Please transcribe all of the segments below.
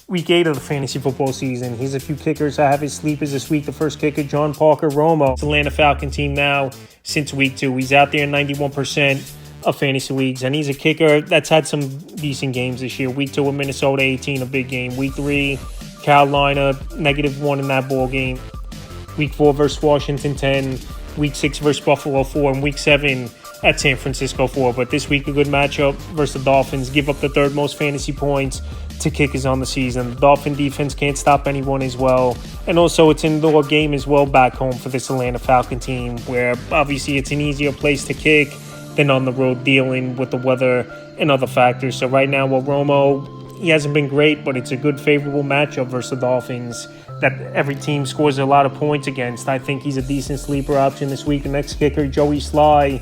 Week 8 of the fantasy football season. Here's a few kickers I have his sleepers this week. The first kicker, John Parker Romo. It's Atlanta Falcon team now since week 2. He's out there in 91% of fantasy leagues, and he's a kicker that's had some decent games this year. Week 2 with Minnesota, 18, a big game. Week 3, Carolina, -1 in that ball game. Week 4 versus Washington, 10. Week 6 versus Buffalo, 4. And Week 7 at San Francisco, 4. But this week, a good matchup versus the Dolphins. Give up the third most fantasy points to kickers on the season. The Dolphin defense can't stop anyone as well. And also, it's an indoor game as well back home for this Atlanta Falcon team, where obviously it's an easier place to kick than on the road, dealing with the weather and other factors. So right now, Romo, he hasn't been great, but it's a good favorable matchup versus the Dolphins that every team scores a lot of points against. I think he's a decent sleeper option this week. The next kicker, Joey Sly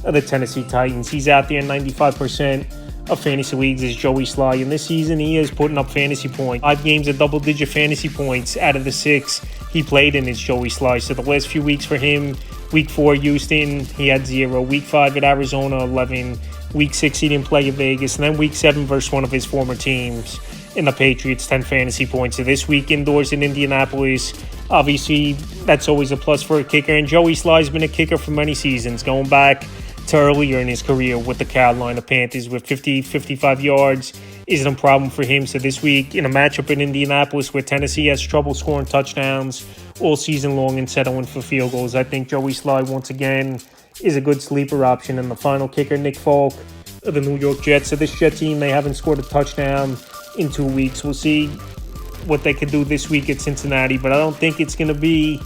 of the Tennessee Titans. He's out there in 95% of fantasy leagues is Joey Sly. And this season, he is putting up fantasy points. 5 games of double-digit fantasy points out of the 6 he played in is Joey Sly. So the last few weeks for him, Week 4, Houston, he had 0. Week 5 at Arizona, 11. Week 6, he didn't play at Vegas. And then Week 7 versus one of his former teams in the Patriots, 10 fantasy points. So this week indoors in Indianapolis, obviously that's always a plus for a kicker. And Joey Sly's been a kicker for many seasons, going back to earlier in his career with the Carolina Panthers, with 55 yards isn't a problem for him. So this week in a matchup in Indianapolis where Tennessee has trouble scoring touchdowns all season long and settling for field goals, I think Joey Sly once again is a good sleeper option. And the final kicker, Nick Folk of the New York Jets. So this Jet team, they haven't scored a touchdown in 2 weeks. We'll see what they could do this week at Cincinnati, but I don't think it's going to be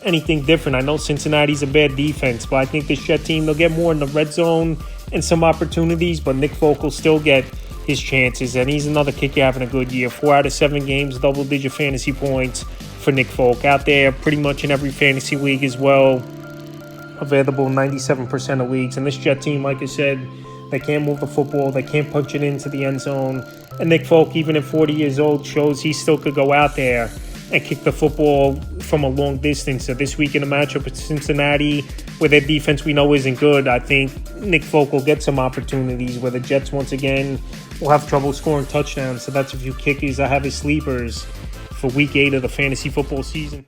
anything different. I know Cincinnati's a bad defense, but I think this Jet team, they'll get more in the red zone and some opportunities, but Nick Folk will still get his chances, and he's another kicker having a good year. 4 out of 7 games, double-digit fantasy points for Nick Folk. Out there pretty much in every fantasy league as well. Available in 97% of leagues. And this Jet team, like I said, they can't move the football. They can't punch it into the end zone. And Nick Folk, even at 40 years old, shows he still could go out there and kick the football from a long distance. So this week in a matchup with Cincinnati, where their defense we know isn't good, I think Nick Folk will get some opportunities where the Jets once again will have trouble scoring touchdowns. So that's a few kickers I have as sleepers for Week 8 of the fantasy football season.